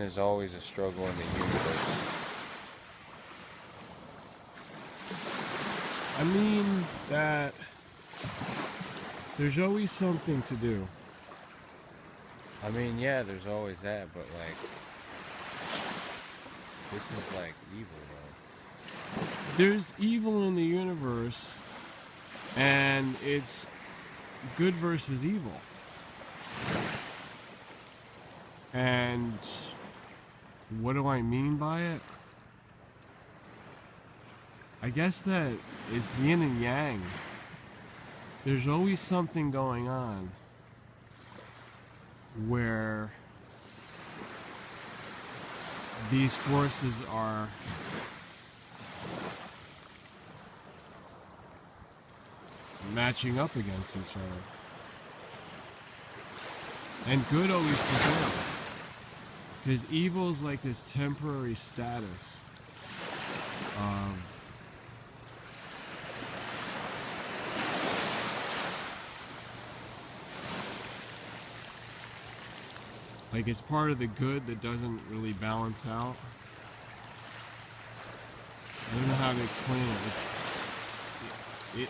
there's always a struggle in the universe. I mean that there's always something to do. I mean, yeah, there's always that, but like, this is like evil, though. There's evil in the universe, and it's good versus evil. And what do I mean by it? I guess that it's yin and yang. There's always something going on where these forces are matching up against each other. And good always prevails. Because evil is like this temporary status of like it's part of the good that doesn't really balance out. I don't know how to explain it.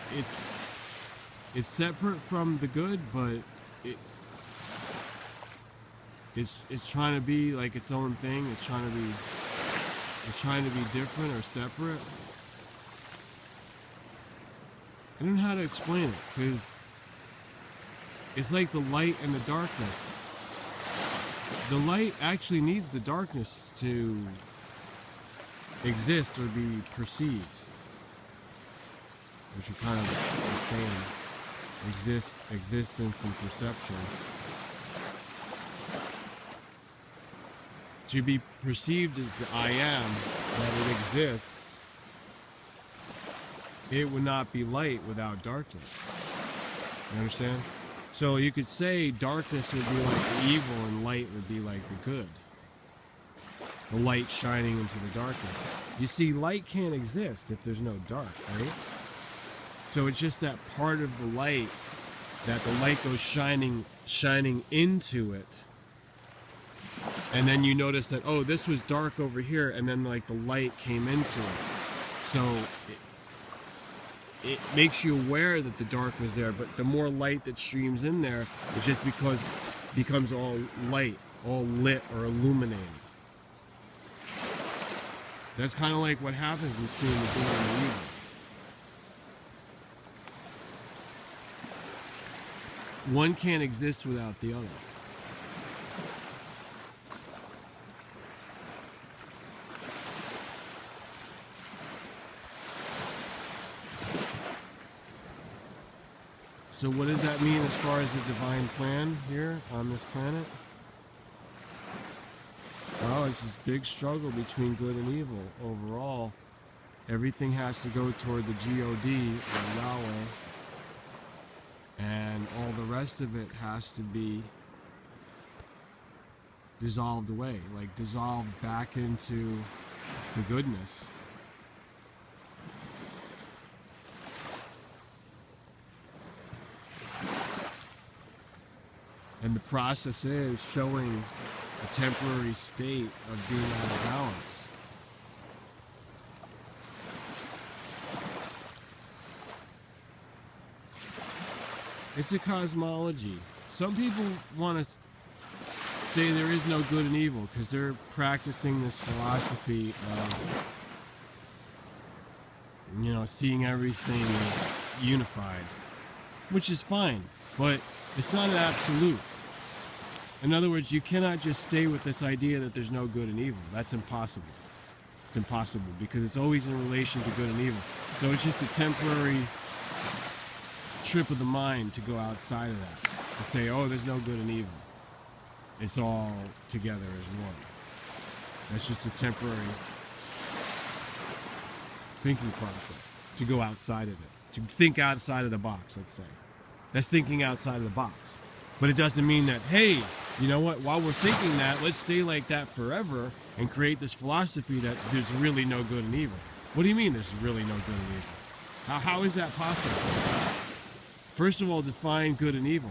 It's separate from the good, but it's trying to be like its own thing. It's trying to be different or separate. I don't know how to explain it, because it's like the light and the darkness. The light actually needs the darkness to exist or be perceived, which are kind of the same. Existence and perception. To be perceived as the I am, that it exists, it would not be light without darkness. You understand? So you could say darkness would be like the evil and light would be like the good. The light shining into the darkness. You see, light can't exist if there's no dark, right? So it's just that part of the light, that the light goes shining into it. And then you notice that, oh, this was dark over here, and then like the light came into it. So it makes you aware that the dark was there, but the more light that streams in there, it just becomes all light, all lit or illuminated. That's kind of like what happens between the good and the evil. One can't exist without the other. So what does that mean as far as the divine plan here on this planet? Well, it's this big struggle between good and evil. Overall, everything has to go toward the God, or Yahweh, and all the rest of it has to be dissolved away, like dissolved back into the goodness. And the process is showing a temporary state of being out of balance. It's a cosmology. Some people want to say there is no good and evil because they're practicing this philosophy of, you know, seeing everything as unified, which is fine, but it's not an absolute. In other words, you cannot just stay with this idea that there's no good and evil. That's impossible. It's impossible because it's always in relation to good and evil. So it's just a temporary trip of the mind to go outside of that. To say, oh, there's no good and evil. It's all together as one. That's just a temporary thinking process. To go outside of it. To think outside of the box, let's say. That's thinking outside of the box. But it doesn't mean that, hey, you know what, while we're thinking that, let's stay like that forever and create this philosophy that there's really no good and evil. What do you mean there's really no good and evil? How is that possible? First of all, define good and evil.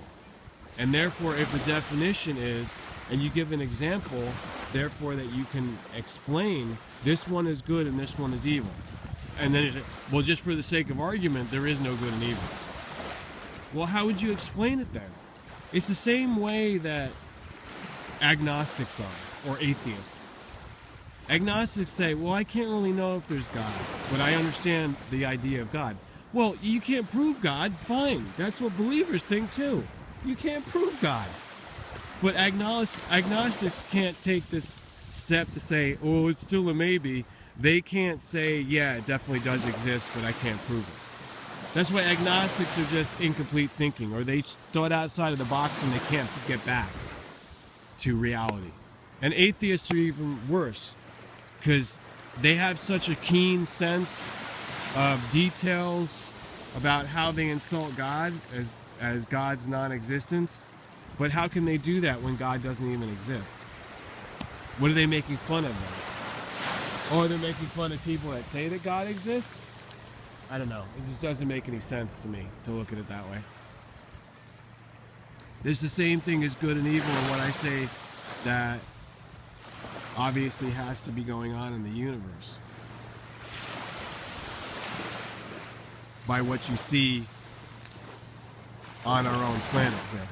And therefore, if the definition is, and you give an example therefore that you can explain this one is good and this one is evil. And then you say, well, just for the sake of argument, there is no good and evil. Well, how would you explain it then? It's the same way that agnostics are, or atheists. Agnostics say, well, I can't really know if there's God, but I understand the idea of God. Well, you can't prove God, fine. That's what believers think too. You can't prove God. But agnostics can't take this step to say, oh, it's still a maybe. They can't say, yeah, it definitely does exist, but I can't prove it. That's why agnostics are just incomplete thinking, or they thought outside of the box and they can't get back to reality. And atheists are even worse, because they have such a keen sense of details about how they insult God as God's non-existence. But how can they do that when God doesn't even exist? What are they making fun of then? Or they're making fun of people that say that God exists? I don't know. It just doesn't make any sense to me to look at it that way. There's the same thing as good and evil in what I say that obviously has to be going on in the universe. By what you see on our own planet here.